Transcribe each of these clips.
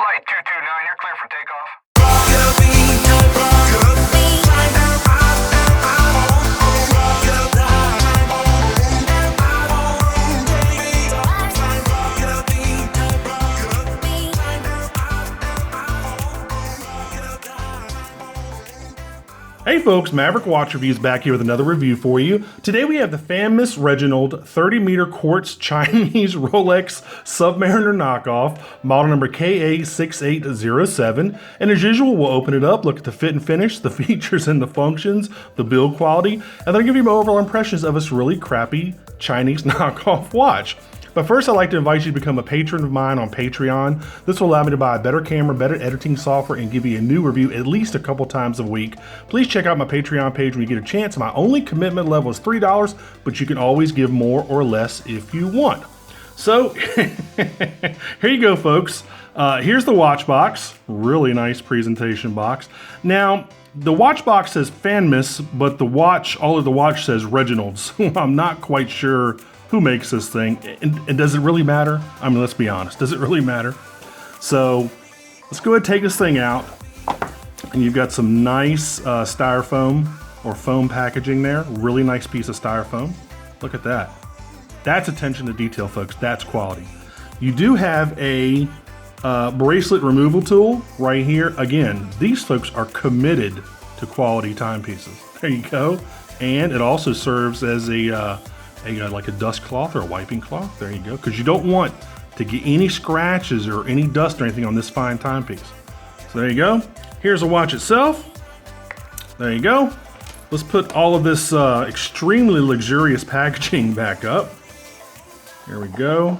Flight 229, you're clear for takeoff. Hey folks, Maverick Watch Reviews back here with another review for you. Today we have the famous Reginald 30-meter quartz Chinese Rolex Submariner knockoff, model number KA6807. And as usual, we'll open it up, look at the fit and finish, the features and the functions, the build quality, and then I'll give you my overall impressions of this really crappy Chinese knockoff watch. But first, I'd like to invite you to become a patron of mine on Patreon. This will allow me to buy a better camera, better editing software, and give you a new review at least a couple times a week. Please check out my Patreon page when you get a chance. My only commitment level is $3, but you can always give more or less if you want. So, here you go, folks. Here's the watch box. Really nice presentation box. Now, the watch box says Fanmas, but the watch, all of the watch says Reginald. So I'm not quite sure who makes this thing, and does it really matter? I mean, let's be honest, does it really matter? So let's go ahead and take this thing out, and you've got some nice styrofoam or foam packaging there. Really nice piece of styrofoam. Look at that. That's attention to detail, folks. That's quality. You do have a bracelet removal tool right here. Again, these folks are committed to quality timepieces. There you go. And it also serves as like a dust cloth or a wiping cloth. There you go, because you don't want to get any scratches or any dust or anything on this fine timepiece. So there you go. Here's the watch itself. There you go. Let's put all of this extremely luxurious packaging back up. Here we go.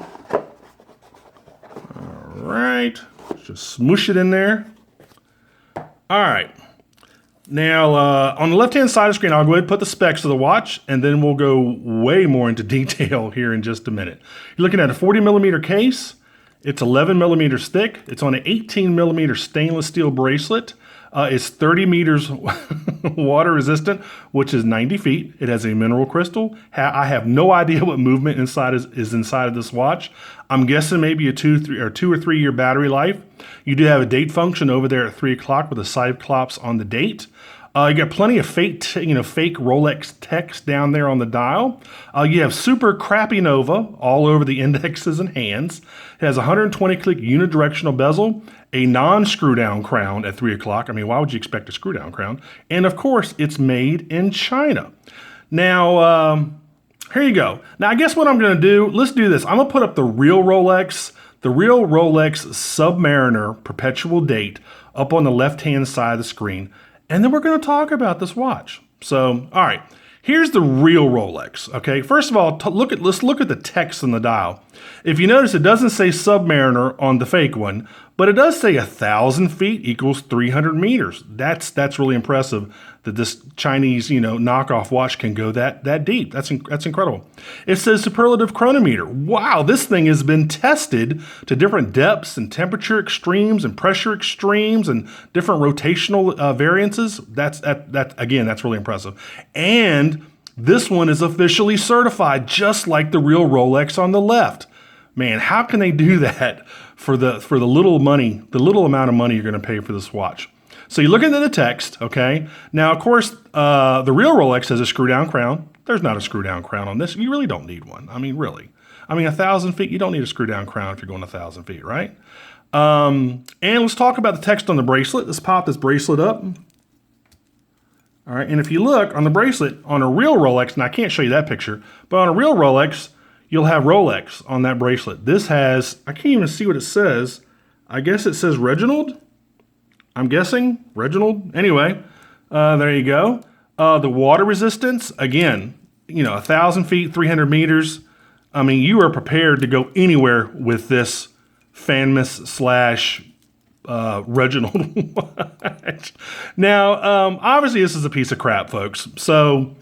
All right, just smoosh it in there. All right. Now, on the left-hand side of the screen, I'll go ahead and put the specs of the watch, and then we'll go way more into detail here in just a minute. You're looking at a 40-millimeter case. It's 11 millimeters thick. It's on an 18-millimeter stainless steel bracelet. It's 30 meters water resistant, which is 90 feet. It has a mineral crystal. I have no idea what movement inside is inside of this watch. I'm guessing maybe a 2 or 3 year battery life. You do have a date function over there at 3 o'clock with a cyclops on the date. You got plenty of fake Rolex text down there on the dial. You have super crappy Nova all over the indexes and hands. It has a 120 click unidirectional bezel, a non-screw down crown at 3 o'clock. I mean, why would you expect a screw down crown? And of course, it's made in China. Now, here you go. Now, I guess what I'm going to do, let's do this. I'm going to put up the real Rolex Submariner perpetual date up on the left-hand side of the screen. And then we're going to talk about this watch. So, all right, here's the real Rolex. Okay, first of all, let's look at the text on the dial. If you notice, it doesn't say Submariner on the fake one, but it does say 1,000 feet equals 300 meters. That's really impressive that this Chinese, knockoff watch can go that deep. That's incredible. It says superlative chronometer. Wow, this thing has been tested to different depths and temperature extremes and pressure extremes and different rotational variances. That's really impressive. And this one is officially certified, just like the real Rolex on the left. Man, how can they do that for the little amount of money you're going to pay for this watch? So you look into the text, okay? Now, of course, the real Rolex has a screw-down crown. There's not a screw-down crown on this. You really don't need one. I mean, really. I mean, 1,000 feet, you don't need a screw-down crown if you're going 1,000 feet, right? And let's talk about the text on the bracelet. Let's pop this bracelet up. All right, and if you look on the bracelet, on a real Rolex, and I can't show you that picture, but on a real Rolex, you'll have Rolex on that bracelet. This has, I can't even see what it says. I guess it says Reginald. I'm guessing Reginald. Anyway, there you go. The water resistance, again, 1,000 feet, 300 meters. I mean, you are prepared to go anywhere with this Fanmas / Reginald watch. Now, obviously this is a piece of crap, folks. So,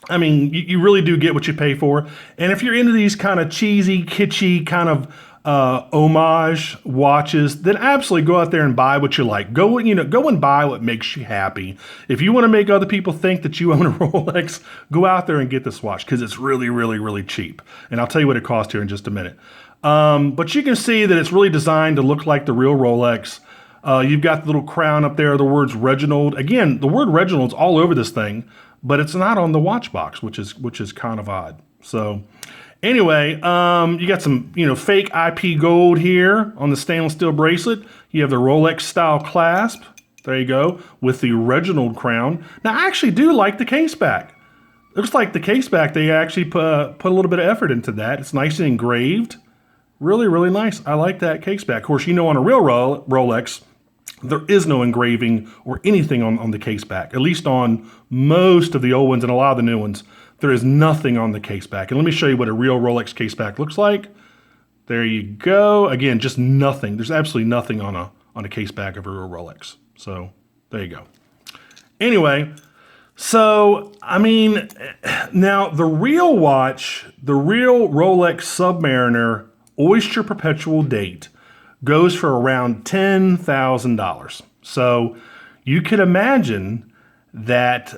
I mean, you really do get what you pay for. And if you're into these kind of cheesy, kitschy kind of homage watches, then absolutely go out there and buy what you like. Go and buy what makes you happy. If you want to make other people think that you own a Rolex, go out there and get this watch because it's really, really, really cheap. And I'll tell you what it costs here in just a minute. But you can see that it's really designed to look like the real Rolex. You've got the little crown up there, the words Reginald. Again, the word Reginald's all over this thing, but it's not on the watch box, which is kind of odd. So anyway, you got some, fake IP gold here on the stainless steel bracelet. You have the Rolex style clasp. There you go, with the Reginald crown. Now, I actually do like the case back. Looks like the case back, they actually put a little bit of effort into that. It's nice and engraved. Really, really nice. I like that case back. Of course, on a real Rolex, there is no engraving or anything on the case back. At least on most of the old ones and a lot of the new ones, there is nothing on the case back. And let me show you what a real Rolex case back looks like. There you go. Again, just nothing. There's absolutely nothing on a case back of a real Rolex. So there you go. Anyway, so now the real watch, the real Rolex Submariner Oyster Perpetual Date goes for around $10,000. So you could imagine that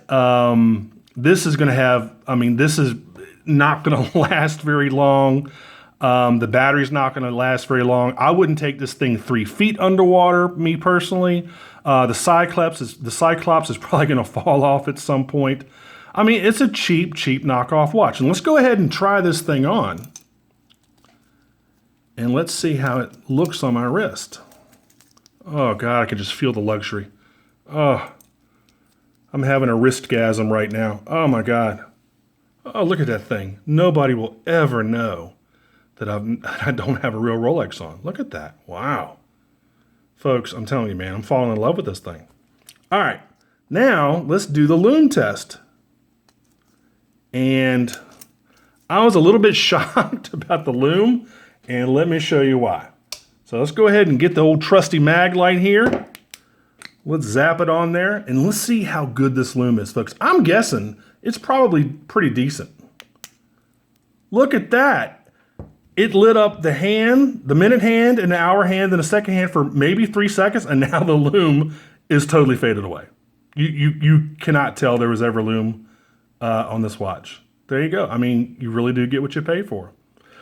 this is going to have, this is not going to last very long. The battery's not going to last very long. I wouldn't take this thing 3 feet underwater, me personally. The Cyclops is probably going to fall off at some point. It's a cheap knockoff watch. And let's go ahead and try this thing on. And let's see how it looks on my wrist. Oh God, I can just feel the luxury. Oh, I'm having a wristgasm right now. Oh my God. Oh, look at that thing. Nobody will ever know that I don't have a real Rolex on. Look at that. Wow. Folks, I'm telling you, man, I'm falling in love with this thing. All right, now let's do the Loom test. And I was a little bit shocked about the Loom, and let me show you why. So let's go ahead and get the old trusty mag light here. Let's zap it on there, and let's see how good this Loom is, folks. I'm guessing it's probably pretty decent. Look at that. It lit up the hand, the minute hand, and the hour hand, and the second hand for maybe 3 seconds, and now the Loom is totally faded away. You cannot tell there was ever Loom on this watch. There you go. You really do get what you pay for.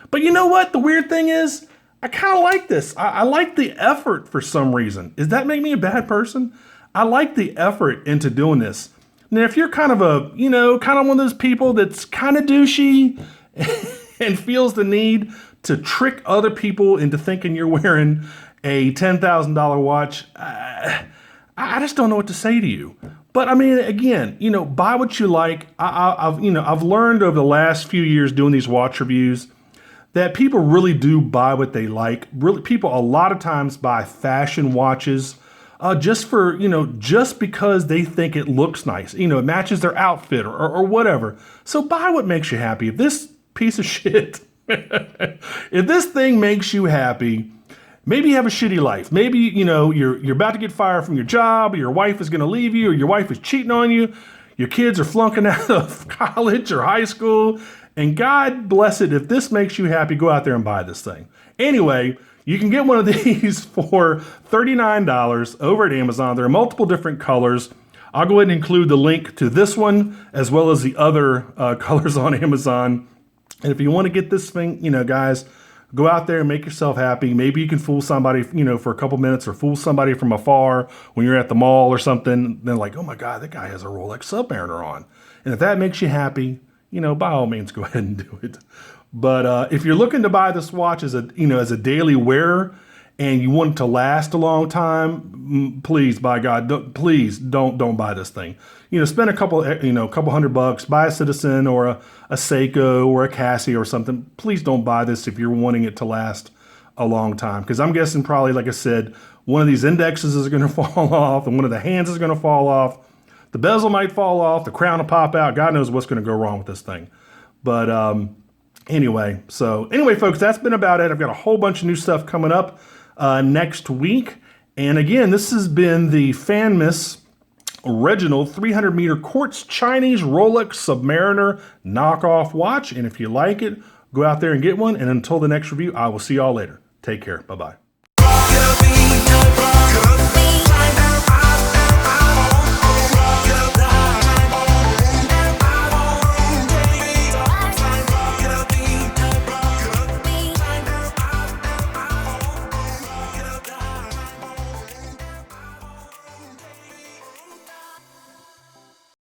But you know what? The weird thing is, I kind of like this. I like the effort for some reason. Does that make me a bad person? I like the effort into doing this. Now, if you're kind of one of those people that's kind of douchey and feels the need to trick other people into thinking you're wearing a $10,000 watch, I just don't know what to say to you. But again, buy what you like. I've learned over the last few years doing these watch reviews that people really do buy what they like. Really, people a lot of times buy fashion watches just because they think it looks nice. It matches their outfit or whatever. So buy what makes you happy. If this piece of shit, if this thing makes you happy, maybe you have a shitty life. Maybe, you're about to get fired from your job, or your wife is going to leave you, or your wife is cheating on you. Your kids are flunking out of college or high school. And God bless it, if this makes you happy, go out there and buy this thing. Anyway, you can get one of these for $39 over at Amazon. There are multiple different colors. I'll go ahead and include the link to this one as well as the other colors on Amazon. And if you want to get this thing, guys, go out there and make yourself happy. Maybe you can fool somebody, for a couple minutes, or fool somebody from afar when you're at the mall or something. They're like, oh my God, that guy has a Rolex Submariner on. And if that makes you happy, by all means, go ahead and do it. But if you're looking to buy this watch as a daily wearer and you want it to last a long time, please, by God, please don't buy this thing. Spend a couple $100, buy a Citizen or a Seiko or a Casio or something. Please don't buy this if you're wanting it to last a long time. Because I'm guessing probably, like I said, one of these indexes is going to fall off and one of the hands is going to fall off. The bezel might fall off, the crown will pop out. God knows what's going to go wrong with this thing. But anyway, folks, that's been about it. I've got a whole bunch of new stuff coming up next week. And again, this has been the famous Reginald 300-meter Quartz Chinese Rolex Submariner knockoff watch. And if you like it, go out there and get one. And until the next review, I will see y'all later. Take care. Bye-bye.